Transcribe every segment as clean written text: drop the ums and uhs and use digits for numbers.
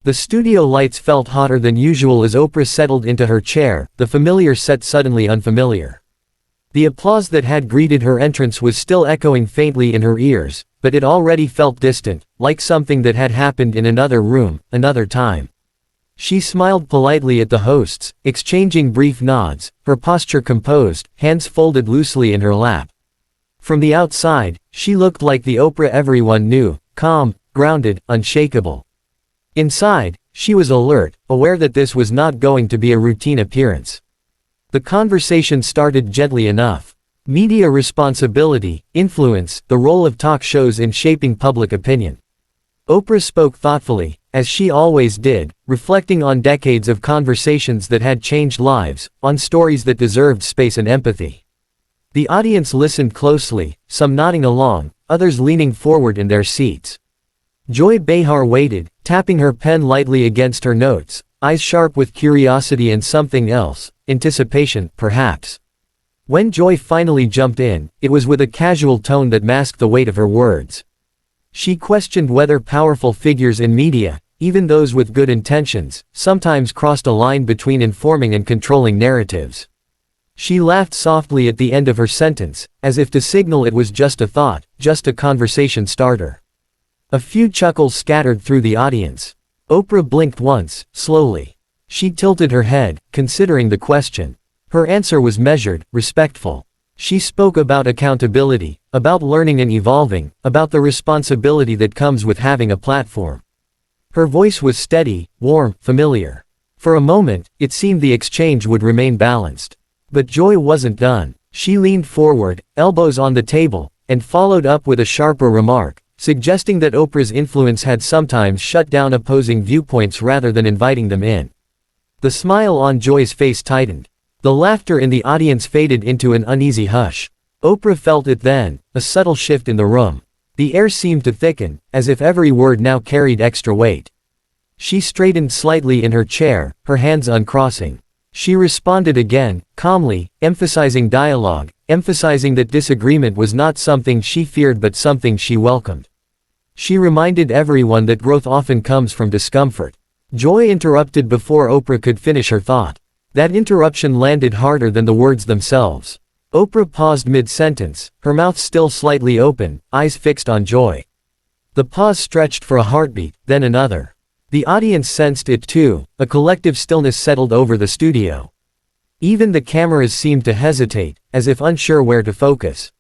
The studio lights felt hotter than usual as Oprah settled into her chair, the familiar set suddenly unfamiliar. The applause that had greeted her entrance was still echoing faintly in her ears, but it already felt distant, like something that had happened in another room, another time. She smiled politely at the hosts, exchanging brief nods, her posture composed, hands folded loosely in her lap. From the outside, she looked like the Oprah everyone knew, calm, grounded, unshakable. Inside, she was alert, aware that this was not going to be a routine appearance. The conversation started gently enough. Media responsibility, influence, the role of talk shows in shaping public opinion. Oprah spoke thoughtfully, as she always did, reflecting on decades of conversations that had changed lives, on stories that deserved space and empathy. The audience listened closely, some nodding along, others leaning forward in their seats. Joy Behar waited, tapping her pen lightly against her notes, eyes sharp with curiosity and something else, anticipation, perhaps. When Joy finally jumped in, it was with a casual tone that masked the weight of her words. She questioned whether powerful figures in media, even those with good intentions, sometimes crossed a line between informing and controlling narratives. She laughed softly at the end of her sentence, as if to signal it was just a thought, just a conversation starter. A few chuckles scattered through the audience. Oprah blinked once, slowly. She tilted her head, considering the question. Her answer was measured, respectful. She spoke about accountability, about learning and evolving, about the responsibility that comes with having a platform. Her voice was steady, warm, familiar. For a moment, it seemed the exchange would remain balanced. But Joy wasn't done. She leaned forward, elbows on the table, and followed up with a sharper remark, suggesting that Oprah's influence had sometimes shut down opposing viewpoints rather than inviting them in. The smile on Joy's face tightened. The laughter in the audience faded into an uneasy hush. Oprah felt it then, a subtle shift in the room. The air seemed to thicken, as if every word now carried extra weight. She straightened slightly in her chair, her hands uncrossing. She responded again, calmly, emphasizing dialogue, emphasizing that disagreement was not something she feared but something she welcomed. She reminded everyone that growth often comes from discomfort. Joy interrupted before Oprah could finish her thought. That interruption landed harder than the words themselves. Oprah paused mid-sentence, her mouth still slightly open, eyes fixed on Joy. The pause stretched for a heartbeat, then another. The audience sensed it too, a collective stillness settled over the studio. Even the cameras seemed to hesitate, as if unsure where to focus.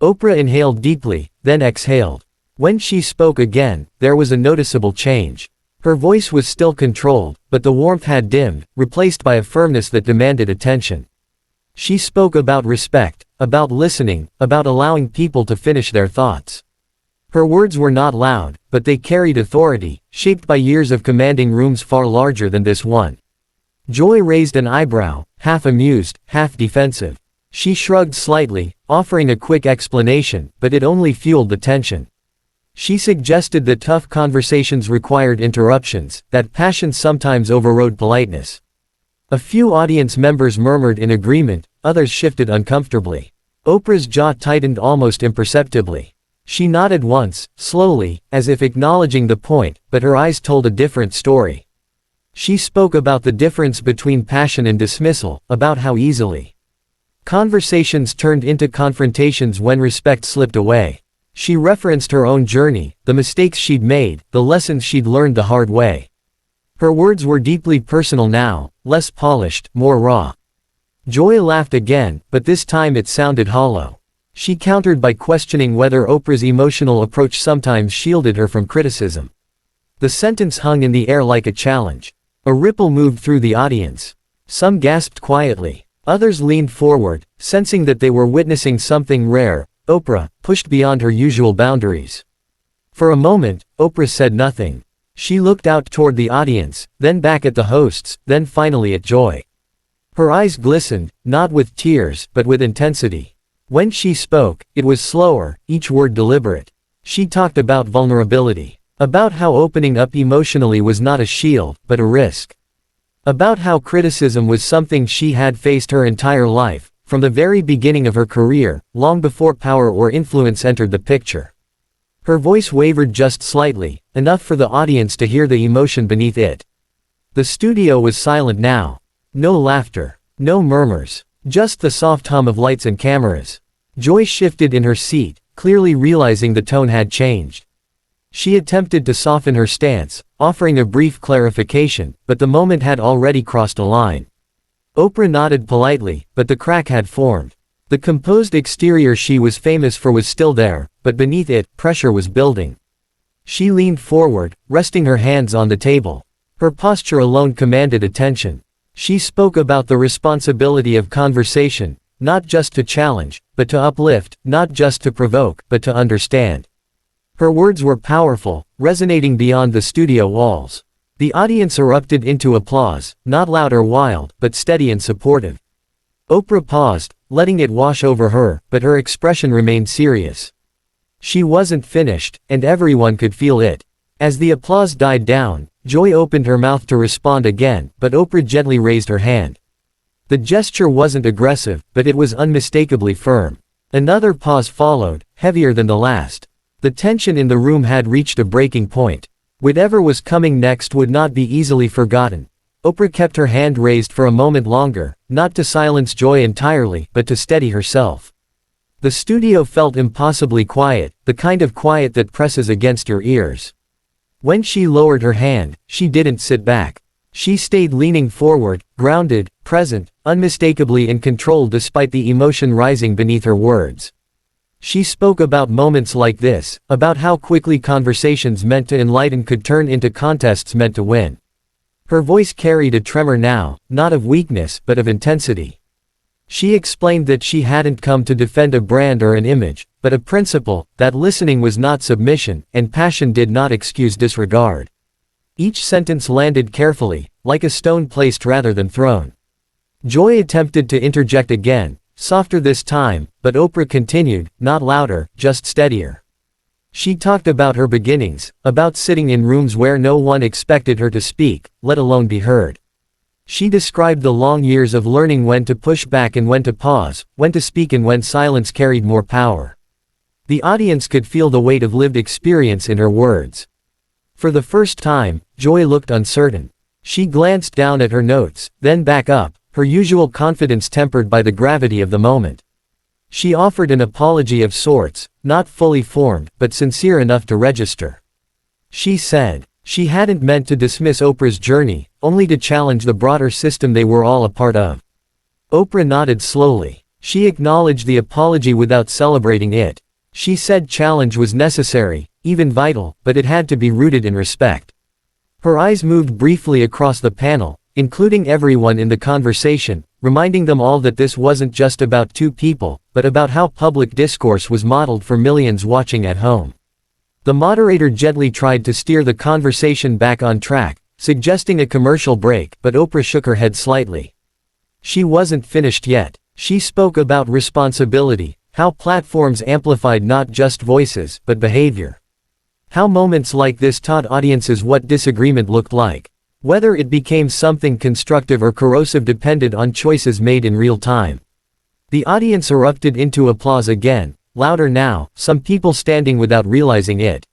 Oprah inhaled deeply, then exhaled. When she spoke again, there was a noticeable change. Her voice was still controlled, but the warmth had dimmed, replaced by a firmness that demanded attention. She spoke about respect, about listening, about allowing people to finish their thoughts. Her words were not loud, but they carried authority, shaped by years of commanding rooms far larger than this one. Joy raised an eyebrow, half amused, half defensive. She shrugged slightly, offering a quick explanation, but it only fueled the tension. She suggested that tough conversations required interruptions, that passion sometimes overrode politeness. A few audience members murmured in agreement, others shifted uncomfortably. Oprah's jaw tightened almost imperceptibly. She nodded once, slowly, as if acknowledging the point, but her eyes told a different story. She spoke about the difference between passion and dismissal, about how easily conversations turned into confrontations when respect slipped away. She referenced her own journey, the mistakes she'd made, the lessons she'd learned the hard way. Her words were deeply personal now, less polished, more raw. Joy laughed again, but this time it sounded hollow. She countered by questioning whether Oprah's emotional approach sometimes shielded her from criticism. The sentence hung in the air like a challenge. A ripple moved through the audience. Some gasped quietly. Others leaned forward, sensing that they were witnessing something rare. Oprah, pushed beyond her usual boundaries. For a moment, Oprah said nothing. She looked out toward the audience, then back at the hosts, then finally at Joy. Her eyes glistened, not with tears, but with intensity. When she spoke, it was slower, each word deliberate. She talked about vulnerability. About how opening up emotionally was not a shield, but a risk. About how criticism was something she had faced her entire life, from the very beginning of her career, long before power or influence entered the picture. Her voice wavered just slightly, enough for the audience to hear the emotion beneath it. The studio was silent now. No laughter. No murmurs. Just the soft hum of lights and cameras. Joy shifted in her seat, clearly realizing the tone had changed. She attempted to soften her stance, offering a brief clarification, but the moment had already crossed a line. Oprah nodded politely, but the crack had formed. The composed exterior she was famous for was still there, but beneath it, pressure was building. She leaned forward, resting her hands on the table. Her posture alone commanded attention. She spoke about the responsibility of conversation, not just to challenge, but to uplift, not just to provoke, but to understand. Her words were powerful, resonating beyond the studio walls. The audience erupted into applause, not loud or wild, but steady and supportive. Oprah paused, letting it wash over her, but her expression remained serious. She wasn't finished, and everyone could feel it. As the applause died down, Joy opened her mouth to respond again, but Oprah gently raised her hand. The gesture wasn't aggressive, but it was unmistakably firm. Another pause followed, heavier than the last. The tension in the room had reached a breaking point. Whatever was coming next would not be easily forgotten. Oprah kept her hand raised for a moment longer, not to silence Joy entirely, but to steady herself. The studio felt impossibly quiet, the kind of quiet that presses against your ears. When she lowered her hand, she didn't sit back. She stayed leaning forward, grounded, present, unmistakably in control despite the emotion rising beneath her words. She spoke about moments like this, about how quickly conversations meant to enlighten could turn into contests meant to win. Her voice carried a tremor now, not of weakness but of intensity. She explained that she hadn't come to defend a brand or an image, but a principle, that listening was not submission, and passion did not excuse disregard. Each sentence landed carefully, like a stone placed rather than thrown. Joy attempted to interject again, softer this time, but Oprah continued, not louder, just steadier. She talked about her beginnings, about sitting in rooms where no one expected her to speak, let alone be heard. She described the long years of learning when to push back and when to pause, when to speak and when silence carried more power. The audience could feel the weight of lived experience in her words. For the first time, Joy looked uncertain. She glanced down at her notes, then back up, her usual confidence tempered by the gravity of the moment. She offered an apology of sorts, not fully formed, but sincere enough to register. She said, she hadn't meant to dismiss Oprah's journey, only to challenge the broader system they were all a part of. Oprah nodded slowly. She acknowledged the apology without celebrating it. She said challenge was necessary, even vital, but it had to be rooted in respect. Her eyes moved briefly across the panel, including everyone in the conversation, reminding them all that this wasn't just about two people, but about how public discourse was modeled for millions watching at home. The moderator gently tried to steer the conversation back on track, suggesting a commercial break, but Oprah shook her head slightly. She wasn't finished yet. She spoke about responsibility, how platforms amplified not just voices, but behavior. How moments like this taught audiences what disagreement looked like. Whether it became something constructive or corrosive depended on choices made in real time. The audience erupted into applause again, louder now, some people standing without realizing it.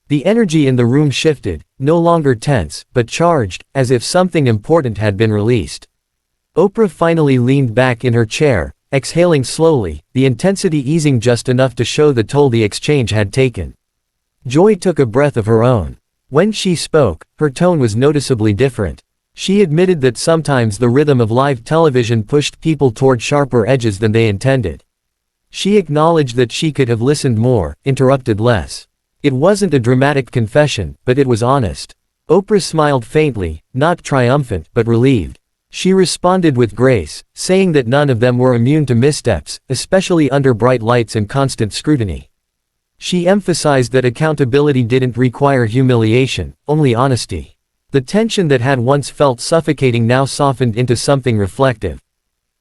The energy in the room shifted, no longer tense, but charged, as if something important had been released. Oprah finally leaned back in her chair, exhaling slowly, the intensity easing just enough to show the toll the exchange had taken. Joy took a breath of her own. When she spoke, her tone was noticeably different. She admitted that sometimes the rhythm of live television pushed people toward sharper edges than they intended. She acknowledged that she could have listened more, interrupted less. It wasn't a dramatic confession, but it was honest. Oprah smiled faintly, not triumphant, but relieved. She responded with grace, saying that none of them were immune to missteps, especially under bright lights and constant scrutiny. She emphasized that accountability didn't require humiliation, only honesty. The tension that had once felt suffocating now softened into something reflective.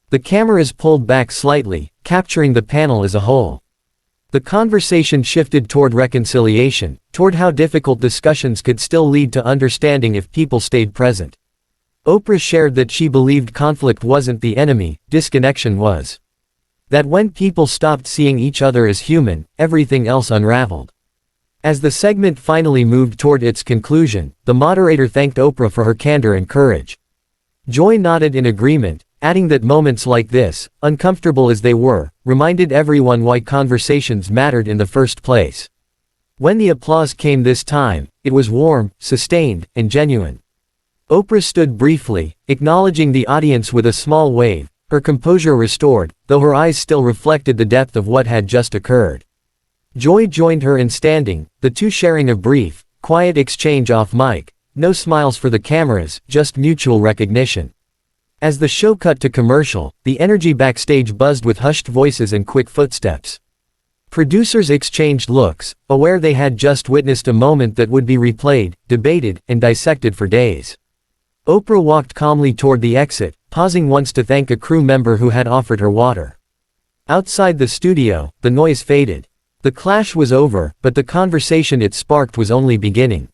The cameras pulled back slightly, capturing the panel as a whole. The conversation shifted toward reconciliation, toward how difficult discussions could still lead to understanding if people stayed present. Oprah shared that she believed conflict wasn't the enemy, disconnection was. That when people stopped seeing each other as human, everything else unraveled. As the segment finally moved toward its conclusion, the moderator thanked Oprah for her candor and courage. Joy nodded in agreement, adding that moments like this, uncomfortable as they were, reminded everyone why conversations mattered in the first place. When the applause came this time, it was warm, sustained, and genuine. Oprah stood briefly, acknowledging the audience with a small wave, her composure restored, though her eyes still reflected the depth of what had just occurred. Joy joined her in standing, the two sharing a brief, quiet exchange off mic, no smiles for the cameras, just mutual recognition. As the show cut to commercial, the energy backstage buzzed with hushed voices and quick footsteps. Producers exchanged looks, aware they had just witnessed a moment that would be replayed, debated, and dissected for days. Oprah walked calmly toward the exit, pausing once to thank a crew member who had offered her water. Outside the studio, the noise faded. The clash was over, but the conversation it sparked was only beginning.